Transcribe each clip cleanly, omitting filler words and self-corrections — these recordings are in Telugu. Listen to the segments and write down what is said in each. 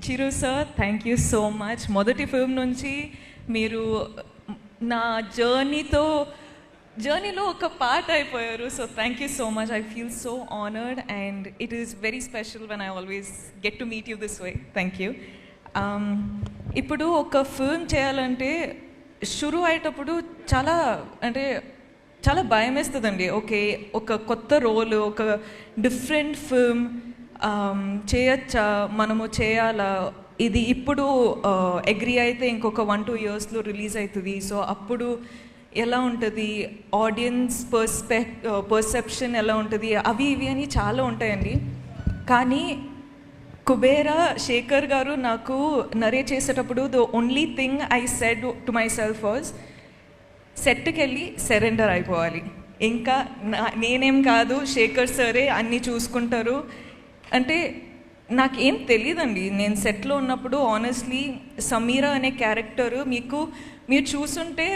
Chiru sir, thank you so much. మొదటి ఫిల్మ్ నుంచి మీరు నా జర్నీలో ఒక పార్ట్ అయిపోయారు. So thank you so much. I feel so honoured and it is very special when I always get to meet you this way. Thank you. ఇప్పుడు ఒక ఫిల్మ్ చేయాలంటే షురు అయ్యేటప్పుడు చాలా భయం వేస్తుందండి. ఓకే, ఒక కొత్త రోల్, ఒక డిఫరెంట్ ఫిల్మ్ చేయొచ్చా, మనము చేయాలా, ఇది ఇప్పుడు అగ్రీ అయితే ఇంకొక 1-2 yearsలో రిలీజ్ అవుతుంది. సో అప్పుడు ఎలా ఉంటుంది, ఆడియన్స్ పర్సెప్షన్ ఎలా ఉంటుంది, అవి ఇవి అని చాలా ఉంటాయండి. కానీ కుబేరా శేఖర్ గారు నాకు నరేట్ చేసేటప్పుడు the only thing I said to my self was, సెట్కి వెళ్ళి సరెండర్ అయిపోవాలి. ఇంకా నేనేం కాదు, శేఖర్ సరే అన్నీ చూసుకుంటారు. అంటే నాకేం తెలియదండి. నేను సెట్లో ఉన్నప్పుడు ఆనెస్ట్లీ సమీరా అనే క్యారెక్టర్ మీరు చూస్తుంటే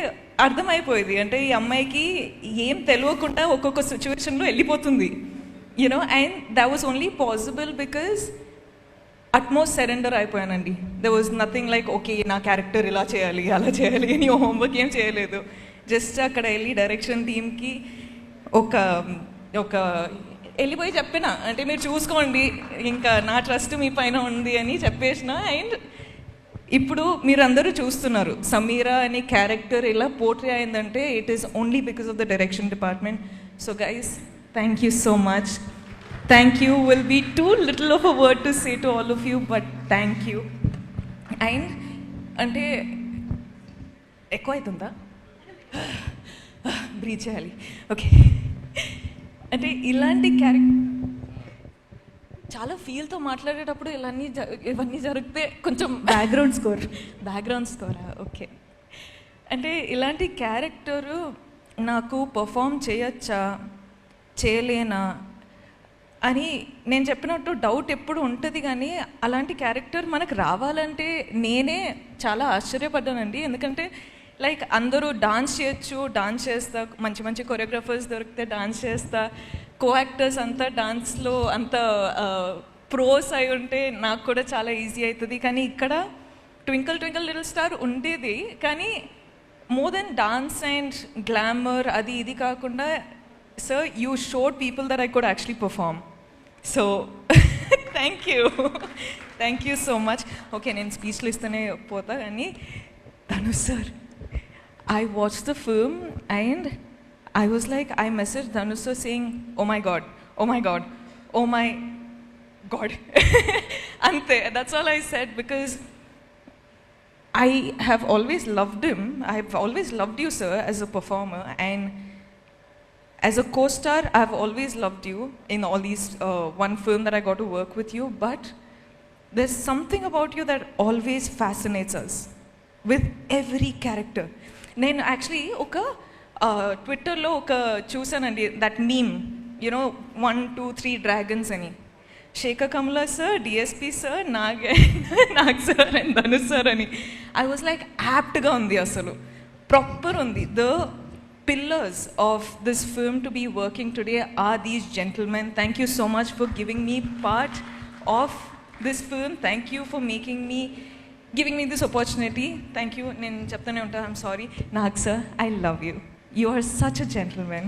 అర్థమైపోయేది. అంటే ఈ అమ్మాయికి ఏం తెలియకుండా ఒక్కొక్క సిచ్యువేషన్లో వెళ్ళిపోతుంది, you know. And that was only possible because utmost surrender అయిపోయానండి. There was nothing like okay నా క్యారెక్టర్ ఇలా చేయాలి అలా చేయాలి అని హోంవర్క్ ఏం చేయలేదు. జస్ట్ అక్కడ వెళ్ళి డైరెక్షన్ టీమ్కి ఒక వెళ్ళిపోయి చెప్పిన, అంటే మీరు చూసుకోండి, ఇంకా నా ట్రస్ట్ మీ పైన ఉంది అని చెప్పేసిన. అండ్ ఇప్పుడు మీరందరూ చూస్తున్నారు సమీరా అనే క్యారెక్టర్ ఇలా పోర్ట్రే అయిందంటే it is only because of the direction department. So guys, thank you so much. Thank you will be too little of a word to say to all of you, but thank you. And అంటే ఎక్కువ అవుతుందా, బ్రీత్ చేయాలి, ఓకే. అంటే ఇలాంటి క్యారెక్టర్ చాలా ఫీల్తో మాట్లాడేటప్పుడు ఇవన్నీ జరిగితే కొంచెం బ్యాక్గ్రౌండ్ స్కోరా, ఓకే. అంటే ఇలాంటి క్యారెక్టరు నాకు పర్ఫామ్ చేయొచ్చా చేయలేనా అని నేను చెప్పినట్టు డౌట్ ఎప్పుడు ఉంటుంది. కానీ అలాంటి క్యారెక్టర్ మనకు రావాలంటే నేనే చాలా ఆశ్చర్యపడ్డానండి. ఎందుకంటే లైక్ అందరూ డాన్స్ చేయొచ్చు, డాన్స్ చేస్తా, మంచి మంచి కొరియోగ్రాఫర్స్ దొరికితే డాన్స్ చేస్తా, కో యాక్టర్స్ అంతా డాన్స్లో అంత ప్రోస్ అయి ఉంటే నాకు కూడా చాలా ఈజీ అవుతుంది. కానీ ఇక్కడ ట్వింకిల్ ట్వింకిల్ లిటిల్ స్టార్ ఉండేది, కానీ more than dance and glamour అది ఇది కాకుండా sir you showed people that I could actually perform. So thank you so much. Okay, నేను స్పీచ్లు ఇస్తూనే పోతా. కానీ Dhanush sir, I watched the film and I was like, I messaged Dhanush sir saying, oh my god, oh my god, oh my god. Ante, that's all I said, because I have always loved him. I have always loved you, sir, as a performer, and as a co-star, I have always loved you in all these one film that I got to work with you. But there's something about you that always fascinates us with every character. నేను యాక్చువల్లీ ఒక ట్విట్టర్లో చూసానండి, దట్ మీమ్, యునో 1, 2, 3 డ్రాగన్స్ అని. Shekhar Kamala sir, DSP sir, Nag sir and Dhanush sir అని. ఐ వాజ్ లైక్ యాప్ట్గా ఉంది, అసలు ప్రాపర్ ఉంది. The pillars of this film to be working today are these gentlemen. Thank you so much for giving me part of this film. Thank you for giving me this opportunity. Thank you. నేను చెప్తానే ఉంటాను, I'm sorry. Nag sir, I love you. You are such a gentleman.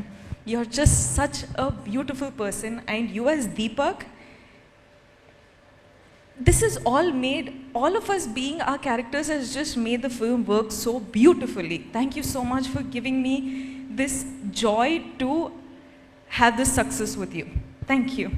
You are just such a beautiful person. And you as Deepak, this is all of us being our characters has just made the film work so beautifully. Thank you so much for giving me this joy to have this success with you. Thank you.